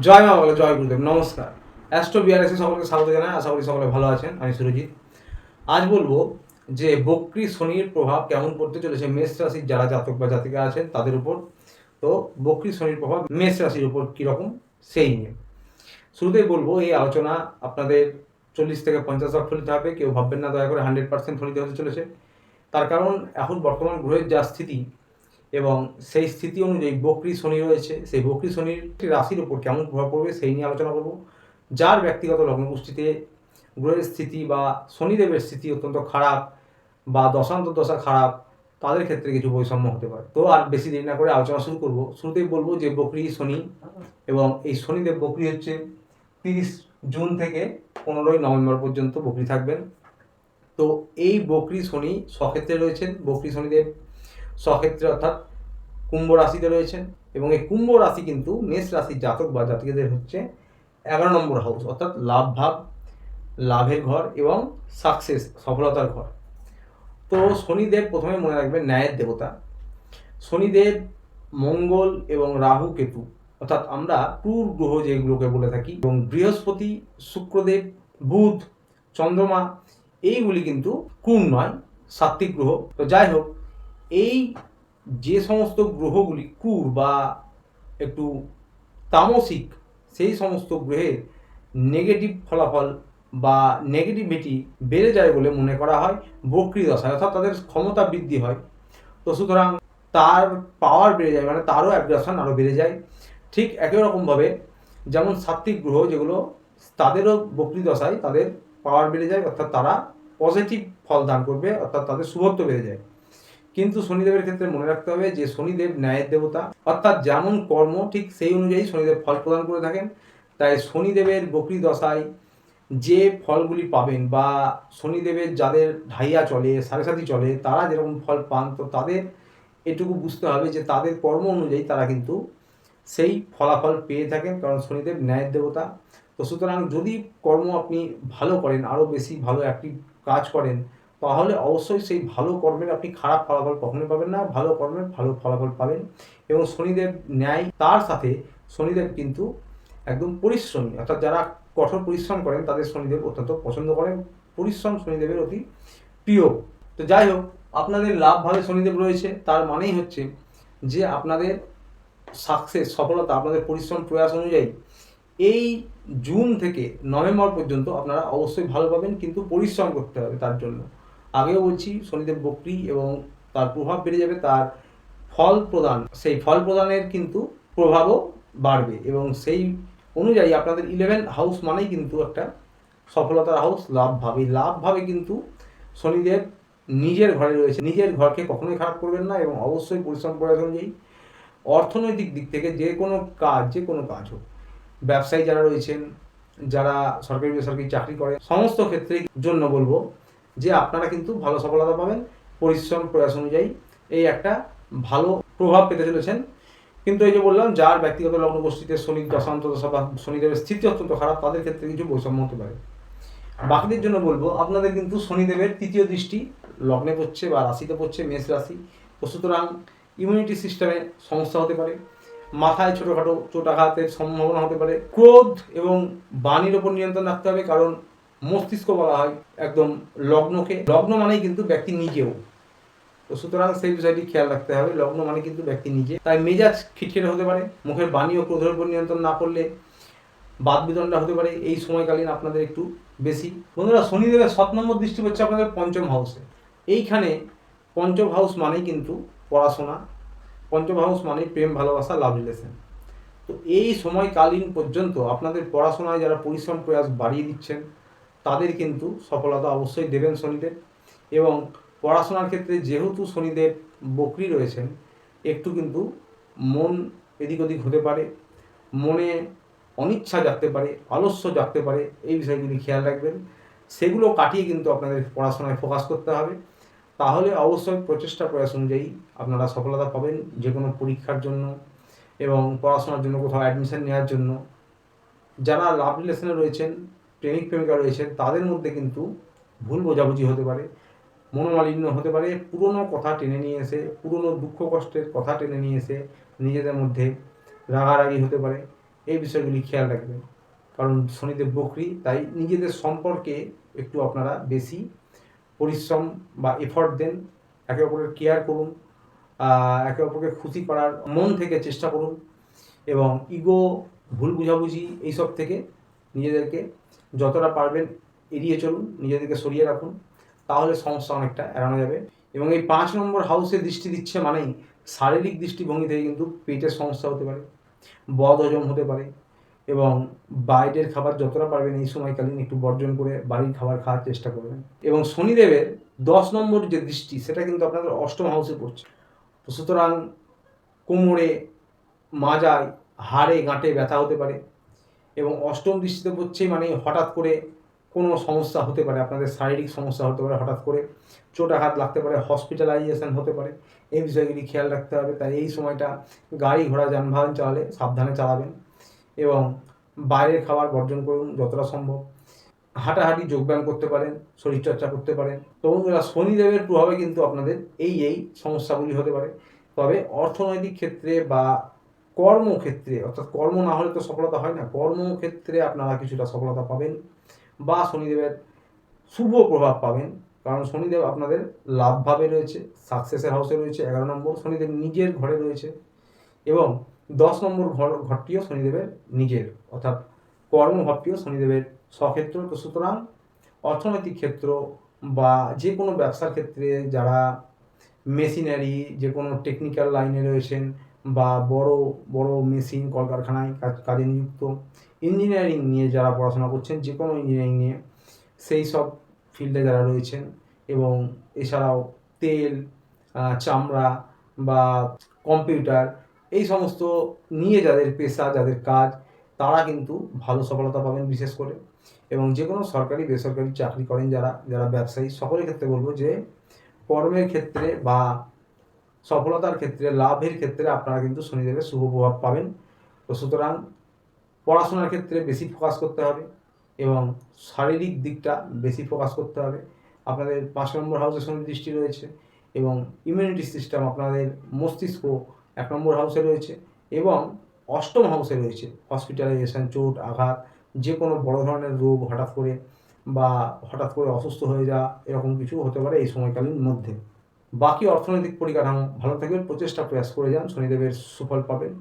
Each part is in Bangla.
জয় মা বলে, জয় গুরুদেব, নমস্কার। অ্যাস্ট্রো বিআরএসে সকলকে স্বাগত জানাই। আশা করি সকলে ভালো আছেন। আমি সুরজিৎ। আজ বলবো যে বক্রী শনির প্রভাব কেমন পড়তে চলেছে মেষ রাশির যারা জাতক বা জাতিকা আছেন তাদের উপর। তো বক্রী শনির প্রভাব মেষ রাশির উপর কীরকম সেই নিয়ে শুরুতেই বলবো, এই আলোচনা আপনাদের 40 থেকে 50 ফলিত হবে। কেউ ভাববেন না দয়া করে 100% ফলিত হতে চলেছে। তার কারণ এখন বর্তমান গ্রহের যা স্থিতি এবং সেই স্থিতি অনুযায়ী বক্রী শনি রয়েছে, সেই বক্রী শনির রাশির উপর কেমন প্রভাব পড়বে সেই নিয়ে আলোচনা করব। যার ব্যক্তিগত লগ্নপুষ্টিতে গ্রহের স্থিতি বা শনিদেবের স্থিতি অত্যন্ত খারাপ বা দশা খারাপ, তাদের ক্ষেত্রে কিছু বৈষম্য হতে পারে। তো আর বেশি দেরি না করে আলোচনা শুরু করব। শুরুতেই বলবো যে বক্রী শনি, এবং এই শনিদেব বক্রী হচ্ছে 30 জুন থেকে 15 নভেম্বর পর্যন্ত বক্রী থাকবেন। তো এই বক্রী শনি স্বক্ষেত্রে রয়েছেন। বক্রী শনিদেব স্বক্ষেত্রে অর্থাৎ কুম্ভ রাশিতে রয়েছেন, এবং এই কুম্ভ রাশি কিন্তু মেষ রাশির জাতক বা জাতিকাদের হচ্ছে 11 নম্বর হাউস, অর্থাৎ লাভ ভাব, লাভের ঘর এবং সাকসেস, সফলতার ঘর। তো শনিদেব প্রথমে মনে রাখবেন ন্যায়ের দেবতা। শনিদেব মঙ্গল এবং রাহু কেতু, অর্থাৎ আমরা ক্রূর গ্রহ যেগুলোকে বলে থাকি, এবং বৃহস্পতি, শুক্রদেব, বুধ, চন্দ্রমা, এইগুলি কিন্তু ক্রূর নয়, সাত্ত্বিক গ্রহ। তো যাই হোক, এই যে সমস্ত গ্রহগুলি ক্রূর বা একটু তামসিক, সেই সমস্ত গ্রহের নেগেটিভ ফলাফল বা নেগেটিভিটি বেড়ে যায় বলে মনে করা হয় বক্রী দশায়, অর্থাৎ তাদের ক্ষমতা বৃদ্ধি হয়। তো সুতরাং তার পাওয়ার বেড়ে যায়, মানে তারও অ্যাগ্রাসন আরও বেড়ে যায়। ঠিক একই রকমভাবে যেমন সাত্ত্বিক গ্রহ যেগুলো, তাদেরও বক্রী দশায় তাদের পাওয়ার বেড়ে যায়, অর্থাৎ তারা পজিটিভ ফল দান করবে, অর্থাৎ তাদের শুভত্ব বেড়ে যায়। কিন্তু শনিদেবের ক্ষেত্রে মনে রাখতে হবে যে শনিদেব ন্যায়ের দেবতা, অর্থাৎ যেমন কর্ম ঠিক সেই অনুযায়ী শনিদেব ফল প্রদান করে থাকেন। তাই শনিদেবের বক্রী দশায় যে ফলগুলি পাবেন, বা শনিদেবের যাদের ঢাইয়া চলে, সাড়ে সাথী চলে, তারা যেরকম ফল পান, তো তাদের এটুকু বুঝতে হবে যে তাদের কর্ম অনুযায়ী তারা কিন্তু সেই ফলাফল পেয়ে থাকেন, কারণ শনিদেব ন্যায়ের দেবতা। তো সুতরাং যদি কর্ম আপনি ভালো করেন, আরও বেশি ভালো অ্যাক্টিভ কাজ করেন, তাহলে অবশ্যই সেই ভালো কর্মের আপনি খারাপ ফলাফল কখনোই পাবেন না, ভালো কর্মের ভালো ফলাফল পাবেন। এবং শনিদেব ন্যায়, তার সাথে শনিদেব কিন্তু একদম পরিশ্রমী, অর্থাৎ যারা কঠোর পরিশ্রম করেন তাদের শনিদেব অত্যন্ত পছন্দ করেন। পরিশ্রম শনিদেবের অতি প্রিয়। তো যাই হোক, আপনাদের লাভভাবে শনিদেব রয়েছে, তার মানেই হচ্ছে যে আপনাদের সাকসেস, সফলতা, আপনাদের পরিশ্রম প্রয়াস অনুযায়ী এই জুন থেকে নভেম্বর পর্যন্ত আপনারা অবশ্যই ভালো পাবেন, কিন্তু পরিশ্রম করতে হবে তার জন্য। আগেও বলছি, শনিদেব বক্রী এবং তার প্রভাব বেড়ে যাবে, তার ফল প্রদান, সেই ফল প্রদানের কিন্তু প্রভাবও বাড়বে, এবং সেই অনুযায়ী আপনাদের 11 হাউস মানেই কিন্তু একটা সফলতার হাউস, লাভ ভাব। এই লাভ ভাবে কিন্তু শনিদেব নিজের ঘরে রয়েছে, নিজের ঘরকে কখনোই খারাপ করবেন না, এবং অবশ্যই পরিশ্রম প্রয়াস অনুযায়ী অর্থনৈতিক দিক থেকে যে কোনো কাজ হোক, ব্যবসায়ী যারা রয়েছেন, যারা সরকারি বেসরকারি চাকরি করে, সমস্ত ক্ষেত্রেই জন্য বলবো যে আপনারা কিন্তু ভালো সফলতা পাবেন পরিশ্রম প্রয়াস অনুযায়ী। এই একটা ভালো প্রভাব পেতে চলেছেন। কিন্তু এই যে বললাম, যার ব্যক্তিগত লগ্নগোষ্ঠীতে শনির দশা বা শনিদেবের স্থিতি অত্যন্ত খারাপ, তাদের ক্ষেত্রে কিছু বৈষম্য হতে পারে। বাকিদের জন্য বলবো, আপনাদের কিন্তু শনিদেবের তৃতীয় দৃষ্টি লগ্নে পড়ছে বা রাশিতে পড়ছে, মেষ রাশি। তো সুতরাং ইমিউনিটি সিস্টেমে সমস্যা হতে পারে, মাথায় ছোটোখাটো চোটাঘাতের সম্ভাবনা হতে পারে। ক্রোধ এবং বাণীর ওপর নিয়ন্ত্রণ রাখতে হবে, কারণ মস্তিষ্ক বলা হয় একদম লগ্নকে, লগ্ন মানেই কিন্তু ব্যক্তি নিজেও। তো সুতরাং সেই বিষয়টি খেয়াল রাখতে হবে, লগ্ন মানে কিন্তু ব্যক্তি নিজে। তাই মেজাজ খিটখিটে হতে পারে, মুখের বাণী ও ক্রোধের উপর নিয়ন্ত্রণ না করলে বাদ বিদণ্ডা হতে পারে এই সময়কালীন আপনাদের একটু বেশি। বন্ধুরা, শনিদেবের 7 নম্বর দৃষ্টি হচ্ছে আপনাদের পঞ্চম হাউসে। এইখানে পঞ্চম হাউস মানেই কিন্তু পড়াশোনা, পঞ্চম হাউস মানেই প্রেম, ভালোবাসা, লাভ রিলেশন। তো এই সময়কালীন পর্যন্ত আপনাদের পড়াশোনায় যারা পরিশ্রম প্রয়াস বাড়িয়ে দিচ্ছেন, তাদের কিন্তু সফলতা অবশ্যই দেবেন শনিদেব। এবং পড়াশোনার ক্ষেত্রে যেহেতু শনিদেব বক্রী রয়েছেন, একটু কিন্তু মন এদিক ওদিক হতে পারে, মনে অনিচ্ছা জাগতে পারে, আলস্য জাগতে পারে, এই বিষয়গুলি খেয়াল রাখবেন। সেগুলো কাটিয়ে কিন্তু আপনাদের পড়াশোনায় ফোকাস করতে হবে, তাহলে অবশ্যই প্রচেষ্টা প্রয়াস অনুযায়ী আপনারা সফলতা পাবেন যে কোনো পরীক্ষার জন্য এবং পড়াশোনার জন্য, কোথাও অ্যাডমিশন নেওয়ার জন্য। যারা লাভ রিলেশনে রয়েছেন, প্রেমিক প্রেমিকা রয়েছেন, তাদের মধ্যে কিন্তু ভুল বোঝাবুঝি হতে পারে, মনোমালিন্য হতে পারে, পুরনো কথা টেনে নিয়ে এসে, পুরনো দুঃখ কষ্টের কথা টেনে নিয়ে এসে নিজেদের মধ্যে রাগারাগি হতে পারে। এই বিষয়গুলি খেয়াল রাখবেন। কারণ শনিদেব বকরি, তাই নিজেদের সম্পর্কে একটু আপনারা বেশি পরিশ্রম বা এফর্ট দেন, একে অপরের কেয়ার করুন, একে অপরকে খুশি করার মন থেকে চেষ্টা করুন এবং ইগো, ভুল বুঝাবুঝি এইসব থেকে নিজেদেরকে যতটা পারবেন এড়িয়ে চলুন, নিজেদেরকে সরিয়ে রাখুন, তাহলে সমস্যা অনেকটা এড়ানো যাবে। এবং এই 5 নম্বর হাউসে দৃষ্টি দিচ্ছে মানেই শারীরিক দৃষ্টিভঙ্গি থেকে কিন্তু পেটের সমস্যা হতে পারে, বদ হজম হতে পারে এবং বাইরের খাবার যতটা পারবেন এই সময়কালীন একটু বর্জন করে বাড়ির খাবার খাওয়ার চেষ্টা করবেন। এবং শনিদেবের 10 নম্বর যে দৃষ্টি সেটা কিন্তু আপনাদের অষ্টম হাউসে পড়ছে। তো সুতরাং কোমরে, মাজায়, হাড়ে গাঁটে ব্যথা হতে পারে এবং অষ্টম দৃষ্টিতে পড়ছেই মানে হঠাৎ করে কোনো সমস্যা হতে পারে, আপনাদের শারীরিক সমস্যা হতে পারে, হঠাৎ করে চোট আঘাত লাগতে পারে, হসপিটালাইজেশন হতে পারে, এই বিষয়গুলি খেয়াল রাখতে হবে। তাই এই সময়টা গাড়ি ঘোড়া যানবাহন চালালে সাবধানে চালাবেন এবং বাইরের খাবার বর্জন করুন যতটা সম্ভব। হাঁটাহাঁটি, যোগব্যায়াম করতে পারেন, শরীরচর্চা করতে পারেন। তো বন্ধুরা, শনিদেবের প্রভাবে কিন্তু আপনাদের এই সমস্যাগুলি হতে পারে। তবে অর্থনৈতিক ক্ষেত্রে বা কর্মক্ষেত্রে, অর্থাৎ কর্ম না হলে তো সফলতা হয় না, কর্মক্ষেত্রে আপনারা কিছুটা সফলতা পাবেন বা শনিদেবের শুভ প্রভাব পাবেন। কারণ শনিদেব আপনাদের লাভভাবে রয়েছে, সাকসেসের হাউসে রয়েছে 11 নম্বর, শনিদেব নিজের ঘরে রয়েছে এবং 10 নম্বর ঘরটিও শনিদেবের নিজের, অর্থাৎ কর্মভাবটিও শনিদেবের স্বক্ষেত্র। তো সুতরাং অর্থনৈতিক ক্ষেত্র বা যে কোনো ব্যবসার ক্ষেত্রে যারা মেশিনারি, যে কোনো টেকনিক্যাল লাইনে রয়েছেন বা বড় বড় মেশিন কলকারখানায় কাজে নিযুক্ত, ইঞ্জিনিয়ারিং নিয়ে যারা পড়াশোনা করছেন, যে কোনো ইঞ্জিনিয়ারিং নিয়ে সেই সব ফিল্ডে যারা রয়েছেন এবং এছাড়াও তেল, চামড়া বা কম্পিউটার, এই সমস্ত নিয়ে যাদের পেশা, যাদের কাজ, তারা কিন্তু ভালো সফলতা পাবেন বিশেষ করে। এবং যে কোনো সরকারি বেসরকারি চাকরি করেন যারা, যারা ব্যবসায়ী, সকলের ক্ষেত্রে বলবো যে কর্মের ক্ষেত্রে বা সফলতার ক্ষেত্রে, লাভের ক্ষেত্রে আপনারা কিন্তু শনিদেবের শুভ প্রভাব পাবেন। তো সুতরাং পড়াশোনার ক্ষেত্রে বেশি ফোকাস করতে হবে এবং শারীরিক দিকটা বেশি ফোকাস করতে হবে। আপনাদের 5 নম্বর হাউসে শনি দৃষ্টি রয়েছে এবং ইমিউনিটি সিস্টেম, আপনাদের মস্তিষ্ক 1 নম্বর হাউসে রয়েছে এবং অষ্টম হাউসে রয়েছে হসপিটালাইজেশন, চোট আঘাত, যে কোনো বড় ধরনের রোগ হঠাৎ করে অসুস্থ হয়ে যাওয়া, এরকম কিছু হতে পারে এই সময়কালীন মধ্যে। বাকি অর্থনৈতিক পরিকাঠামো ভালো থাকবে, প্রচেষ্টা প্রয়াস করে যান, শনিদেবের সুফল পাবেন।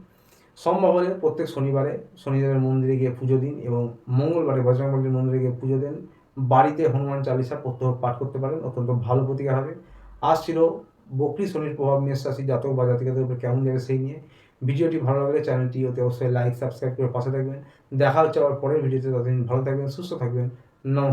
সম্ভব হলে প্রত্যেক শনিবারে শনিদেবের মন্দিরে গিয়ে পুজো দিন এবং মঙ্গলবারে বজরংবলীর মন্দিরে গিয়ে পুজো দেন। বাড়িতে হনুমান চালিসা প্রত্যহ পাঠ করতে পারেন, অত্যন্ত ভালো প্রতিকার হবে। আজ ছিল বকরি শনির প্রভাব মেষ রাশি জাতক বা জাতিকাদের উপর কেমন যাবে সেই নিয়ে। ভিডিওটি ভালো লাগলে চ্যানেলটি অবশ্যই লাইক সাবস্ক্রাইব করে পাশে থাকবেন। দেখা হচ্ছে আবার পরের ভিডিওতে, ততদিন ভালো থাকবেন, সুস্থ থাকবেন। নমস্কার।